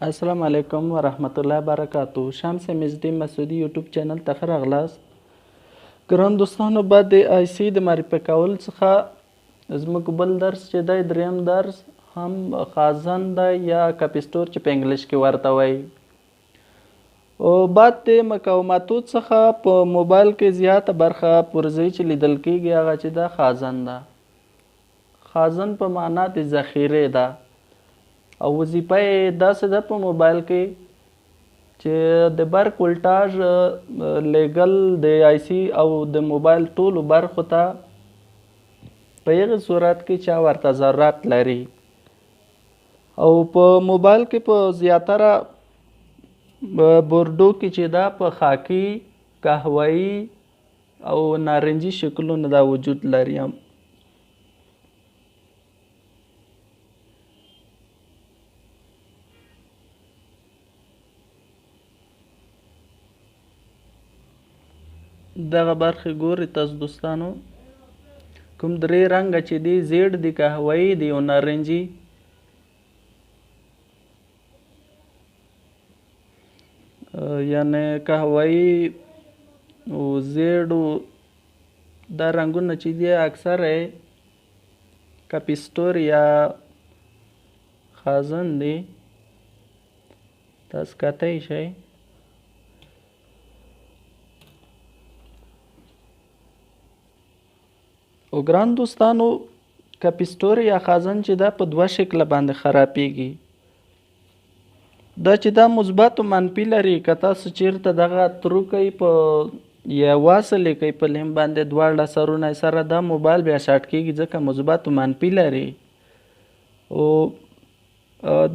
السلام علیکم ورحمت الله وبرکاتو. شمس مزدی مسعودی یوټیوب چینل ته ښه راغلاست. ګران دوستانو، بعد د آی سی د معرفي کولو څخه زموږ بل درس چې دی دریم درس هم خازن دی یا کپیسټور چې په انګلیش کې ورته وایي. او بعد د مقاوماتو څخه په موبایل کې زیاته برخه پرزوي چې لیدل کېږي هغه چې ده خازن ده. خازن په معنا د ذخیرې ده او وظیفه یې داسې ده په موبایل کې چې د برق ولټاژ لیږل د آی سی او د موبایل ټولو برخو ته په هغې صورت کې چې ورته ضرورت لري. او په موبایل کې په زیاتره بورډو کې چې دا په خاکي، قهوه‌ایي او نارنجي شکلونه دا وجود لري. دغه برخې ګورئ تاسو دوستانو، کوم درې رنګه چې دي زیړ دي، قهوه‌ایي دي او نارنجي. یعنې قهوه‌ایي او زیړ دا رنګونه چې دي اکثره کپیسټور یا خازن دي. تاسو کتلی شئ. او ګران دوستانو، کپیسټور یا خازن چې دا په دوه شکله باندې خرابېږي. دا چې دا مثبت او منفي لري. که تاسو چیرته دغه تروکی په یا واصلې کوئ په لیم باندې دواړه سرونه یې سره، دا موبایل بیا شارټ کېږي ځکه مثبت او منفي لري. او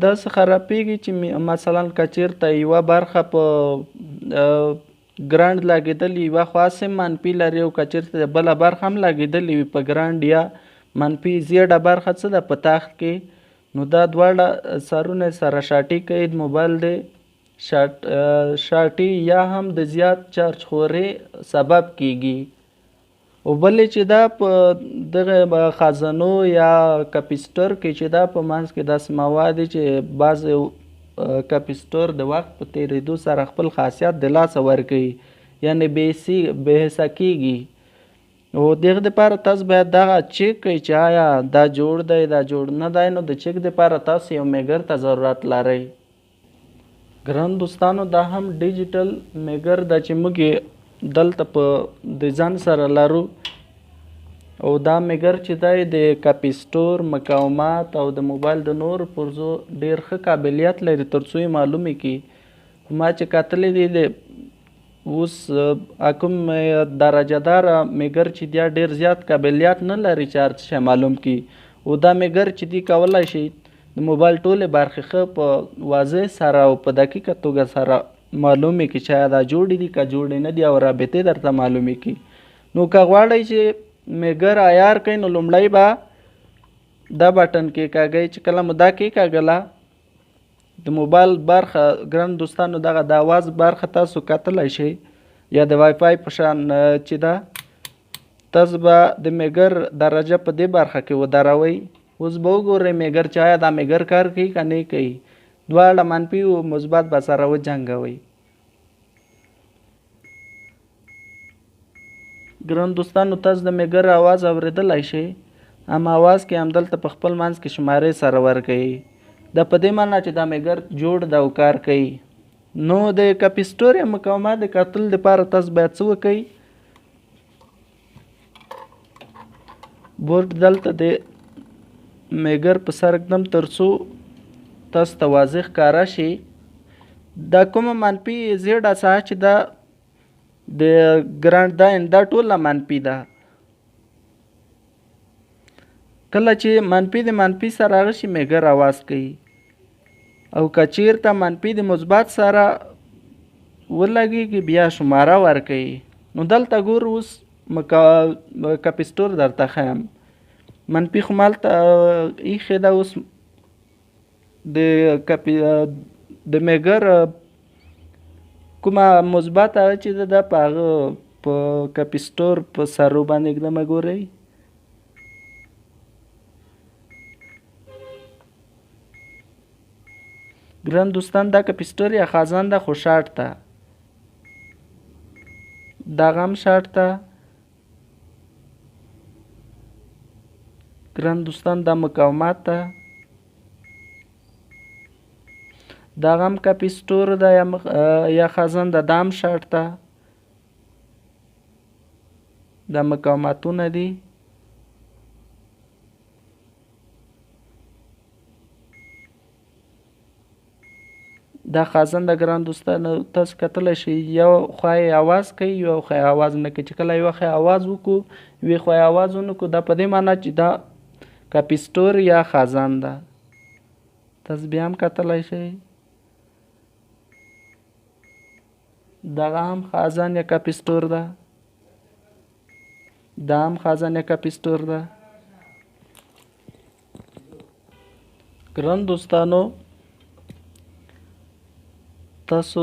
داسې خرابېږي چې مثلا که چیرته یوه برخه په ګرانډ لګېدلې یوه خوا هم منفي لري، او که چیرته بله برخه هم لګېدلې وي په ګرانډ یا منفي زیړه برخه څه ده په تخت کې، نو دا دواړه سرونه سره شاټي کوي، د موبایل د شاټي یا هم د زیات چارج خوري سبب کیږي. او بلې چې دا په دغه خزانو یا کپیسټور کې چې دا په منځ کې داسې مواد دي چې بعضې کپیسټور د وخت په تېرېدو سره خپل خاصیت د لاسه ورکوي، یعنې بېحسه کېږي. او دغه دپاره تاسو باید دغه چیک کړئ چې آیا دا جوړ دی دا جوړ نه دی. نو د چیک دپاره تاسو یو میګر ته ضرورت لرئ. ګران دوستانو، دا هم ډیجیټل میګر ده چې موږ دلته په د ځان سره لرو. او دا میګر چې دی د کپیسټور، مقاومات او د موبایل د نورو پرزو ډېر ښه قابلیت لري تر څو یې معلومې کړي. ما چې کتلی دی د اوس کوم درجه داره میګر چې دی ډېر زیات قابلیت نه لري چې هر څه معلوم کړي. او دا میګر چې دی کولی شي د موبایل ټولې برخې ښه په واضح سره او په دقیقه توګه سره معلومې کړي چې آیا دا جوړې دي که جوړې نه دي، او رابطې درته معلومې کړي. نو که غواړئ چې میګر عیار کوئ نو لومړی به دا بټن کېکاږئ. چې کله مو دا کېکاږله د موبایل برخه، ګران دوستانو دغه د اواز برخه تاسو کتلی شئ یا د وای فای په شان چې ده، تاسو به د میګر درجه په دې برخه کې ودروئ. اوس به وګورئ میګر چې آیا دا میګر کار کوي که نه کوي. دواړه منفي او مثبت به سره وجنګوئ. ګران دوستانو، تاسو د میګر اواز اورېدلی شئ. هم اواز کې همدلته په خپل منځ کې شمارې سره ورکوي. دا په دې معنا چې دا میګر جوړ ده او کار کوي. نو د کپیسټور یا مقاومات د کتلو دپاره تاسو باید څه وکئ؟ بورډ دلته د میګر په سر ږدم تر څو تاسو ته واضح ښکاره شي. دا کومه منفي زیړه ساحه چې ده د ګرانډ دا ټوله منفي ده. کله چې منفي د منفي سره هغه شي میګر اواز کوي، او که چیرته منفي د مثبت سره ولګېږي بیا شماره ورکوي. نو دلته ګور اوس کپیسټور درته ښیم. منفي خو مالته ایښې ده. اوس د میګر کومه مثبت هغه چې ده په هغه په کپیسټور په سرو باندې ږدمه ګورئ. ګران دوستان دا کپیسټر یا خازن ده خو شارټ ته دغه هم شارټ ته ګران دوستان دا مقاومات ته دغه هم کپیسټور ده یا خازن ده دا هم شارټ ته دا مقاوماتونه دي دا خازن د ګران دوستانو تاسو کتلی شئ یو خوا یې اواز کوي یو خوا یې اواز نه کوي چې کله یوه خوا یې اواز وکړو یوې خوا یې اواز ونه کړو دا په دې معنی چې دا کپیسټور یا خازن ده تاسو بیا هم کتلی شئ دغه هم خازن یا کپیسټور ده دا هم خازن یا کپیسټور ده ګران دوستانو تاسو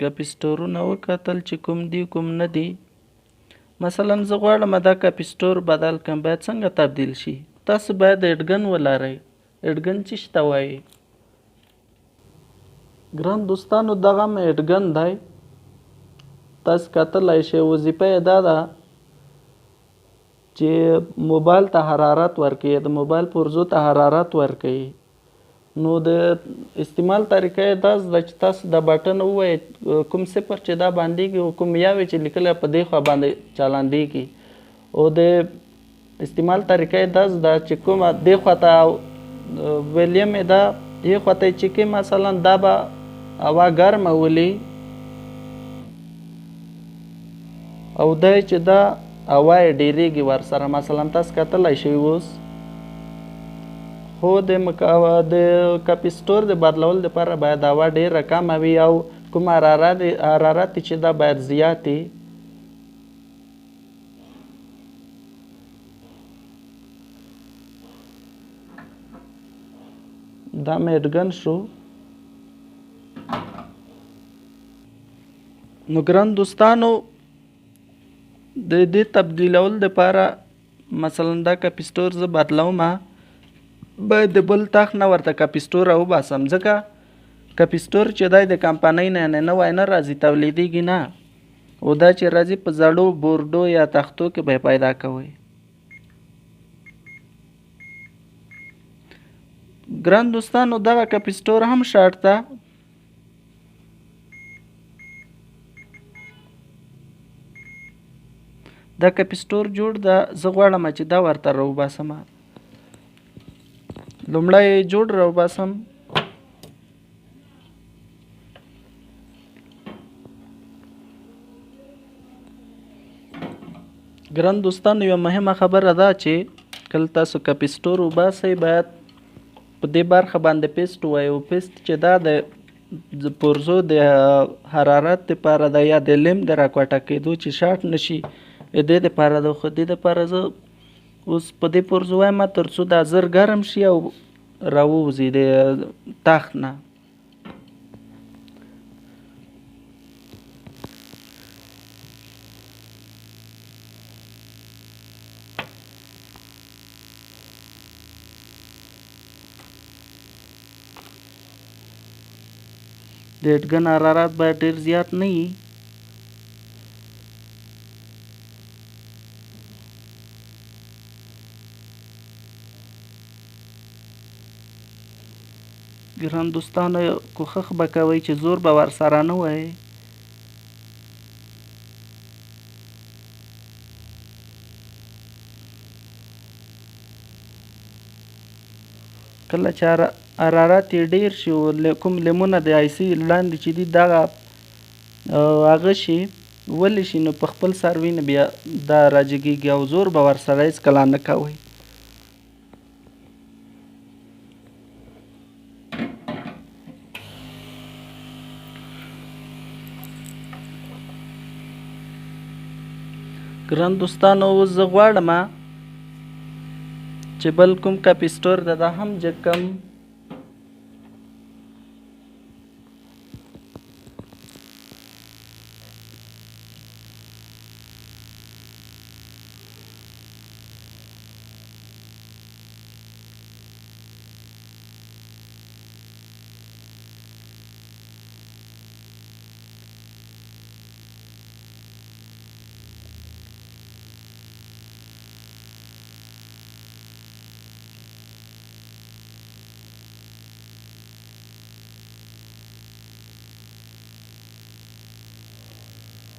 کپیسټورونه وکتل چې کوم دي کوم نه دي مثلا زه غواړم دا کپیسټور بدل کړم باید څنګه تبدیل شي تاسو باید اډګن ولرئ اډګن څه ته وایي ګران دوستانو دغه هم اډګن دی تاسو کتلی شئ وظیفه یې دا ده چې موبایل ته حرارت ورکوي د موبایل پرزو ته حرارت ورکوي نو د استعمال طریقه یې داسې ده چې تاسو د بټن ووایئ کوم صفر چې دا باندېږي او کوم یاوې چې لیکلی په دې خوا باندې چالانېږي او د استعمال طریقه یې داسې ده چې کومه دې خوا ته ویلیم یې ده دې خوا ته یې چې کې مثلا دا به هوا ګرمه ولي او دا چې دا هوا یې ډېرېږي ورسره مثلا تاسو کتلی شئ اوس خو د کپیسټور د بدلول لپاره باید هوا ډېره کمه وي او کوم حرارت چې دا باید زیات وي دا میډګن شو نو ګران دوستانو د دې تبدیلول لپاره مثلا دا کپیسټور زه بدلوم باید د بل تخت نه ورته کپیسټور راوباسم ځکه کپیسټور چې دی د کمپنۍ نه یعنې نوی نه راځي تولیدېږي نه او دا چې راځي په زړو بورډو یا تختو کې به یې پیدا کوئ ګران دوستانو دغه کپیسټور هم شارټ ته دا کپیسټور جوړ ده زه غواړم چې دا ورته راوباسم لومړی جوړ راوباسم ګران دوستانو یوه مهمه خبره ده چې کله تاسو کپیسټور وباسئ باید په دې برخه باندې پیسټ ووایي او پیسټ چې دا د پرزو د حرارت دپاره ده یا د لیم د راکوټه کېدو چې شارټ نشي دې دپاره ده خو دې دپاره زه اوس په دې پرزو وایم تر څو دا زر ګرم شي او راووځي د تخت نه د اډګن حرارت باید ډېر زیات نه وي ګران دوستانو کوښښ به کوئ چې زور به ورسره نه وایئ کله چې حرارت یې ډېر شي او کوم لیمونه د آیسي لاندې چې دي دغه هغه شي ولې شي نو په خپل سر وینه بیا دا راجګېږي او زور به ورسره هېڅکله نه کوئ ګران دوستانو اوس زه غواړم چې بل کوم کپیسټور ده دا هم جګ کم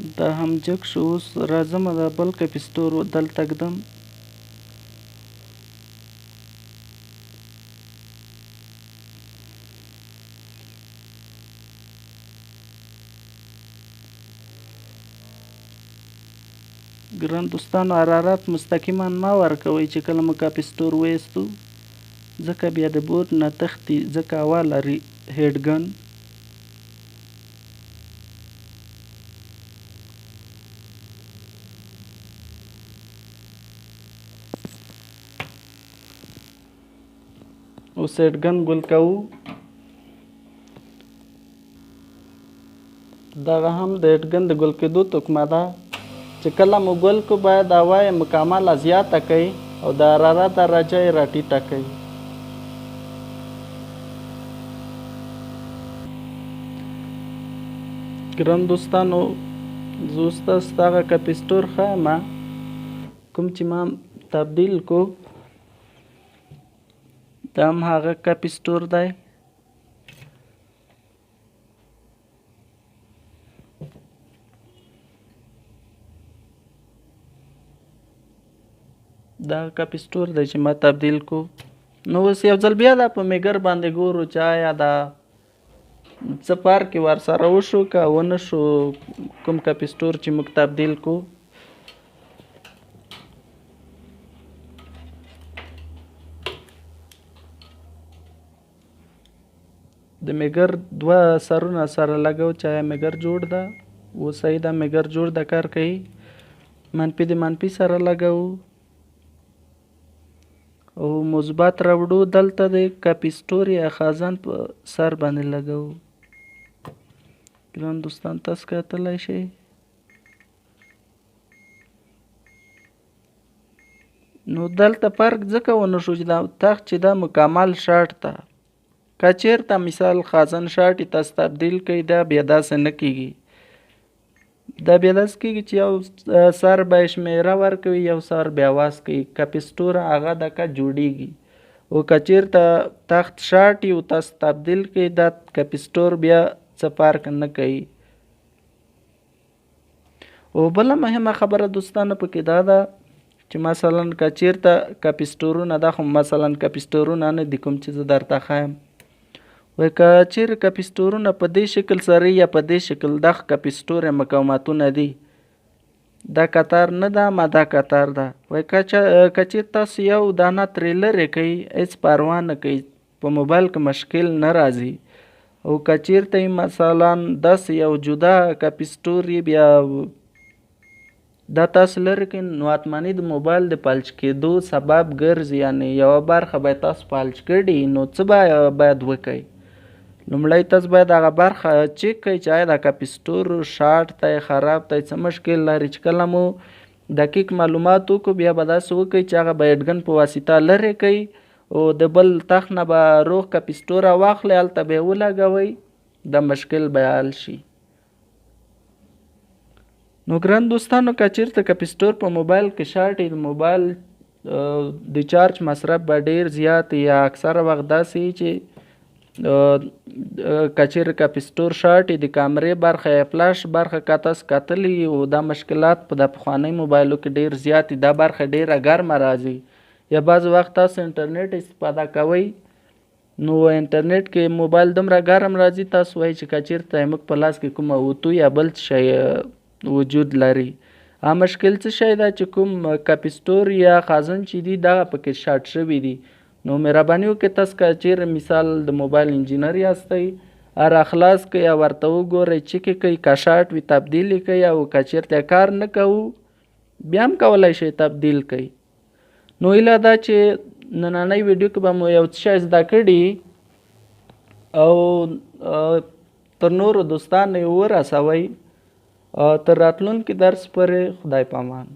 دا هم جګ شو. اوس راځم د بل کپسټور دلته ږدم. ګران دوستانو حرارت مستقیما ما ورکوئ چې کله مو کپسټور ویستو، ځکه بیا د بورډ نه تښتي، ځکه هوا لري هیډ ګن. اوس هیډ ګن ګل کوو. دغه هم د هیډ ګن د ګل کېدو تکمه ده چې کله مو ګل کو باید هوا یې مکمله زیاته کوئ او د حرارت درجه یې راټیټه کوئ. ګران دوستانو زه اوس تاسو ته هغه کپسټور ښیم کوم چې ما تبدیل کو. دا هم هغه کپسټور دی. دا کپسټور دی چې ما تبدیل کو. نو اوس یو ځل بیا دا په میګر باندې ګورو چې آیا دا څه فرق یې ورسره وشو که ونه شو کوم کپسټور چې موږ تبدیل کو. د میګر دوه سرونه سره لګو چې آیا میګر جوړ ده. و صحیح ده، میګر جوړ ده، کار کوي. منفي د منفي سره لګو او مثبت راوړو. دلته د کپسټور یا خازن په سر باندې لګو. ګران دوستان تاسو کتلی شئ. نو دلته فرق ځکه ونه شو چې دا تخت چې دا مکمل شارټ ده. که چېرته مثال خازن شارټ یې تاسو تبدیل کوئ، دا بیا داسې نه کېږي. دا بیا داسې کېږي چې یو سر به یې شمېره ورکوي، یو سر بیا آواز کوي. کپسټور هغه دکه جوړېږي. او که چېرته تخت شارټ یې او تاسو تبدیل کوئ، دا کپسټور بیا څه فرق نه کوي. او بله مهمه خبره دوستانو پکې دا ده چې مثلا که چېرته کپسټورونه، دا خو مثلا کپسټورونه نه دي کوم چې زه درته ښیم، وایي که چېرې کپسټورونه په دې شکل سره یا په دې شکل، دغه کپسټور مقاومتونه دي. دا قطار نه ده، ما دا قطار ده. وایي که چېرې تاسو یو دانه ترې لرې کوئ، هېڅ پروا نه کوي، په موبایل کې مشکل نه راځي. او که چېرته مثلا داسې یو جدا کپسټور یې بیا دا تاسو لرې کړئ، نو حتماني د موبایل د فلج کېدو سبب ګرځي. یعنې یوه برخه به یې تاسو فلج کړي، نو څه باید وکړئ؟ لومړی تاسو باید هغه برخه چک کړئ چې آیا دا کپسټور شارټ دی، خراب دی، څه مشکل لري. چې کله مو دقیق معلومات وکړو، بیا به داسې وکړئ چې هغه به هیډ ګن په واسطه لرې کړئ او د بل تخت نه به روغ کپسټوره واخلئ، هلته به یې ولګوئ، دا مشکل به حل شي. نو ګران دوستانو که چېرته کپسټور په موبایل کې شارټ وي، د موبایل د چارج مصرف به ډېر زیات یا اکثره وخت داسې چې که چېرې کپسټور شارټ وي، د کامرې برخه یا فلاش برخه که تاسو کتلي او دا مشکلات په د پخوانیو موبایلو کې ډېر زیات دي. دا برخه ډېره ګرمه راځي. یا بعض وخت تاسو انټرنیټ استفاده کوئ، نو انټرنیټ کې موبایل دومره ګرم راځي، تاسو وایي چې که چېرته موږ په لاس کې کومه اوتو یا بل شی وجود لري. مشکل څه شی ده چې کوم کپسټور یا خازن چې دي دغه پکې شارټ شوي دي. نو مهرباني وکړئ تاسو که چېرې مثال د موبایل انجینر یاستئ، را خلاص کړئ او ورته وګورئ، چک یې کړئ، که شارټ وي تبدیل یې کړئ، او که چېرته کار نه کوو بیا هم کولی شئ تبدیل کړئ. نو هیله ده چې نننۍ ویډیو کې به مو یو څه شی زده کړي او تر نورو دوستانو یې ورسوئ. تر راتلونکي درس پورې خدای پامان.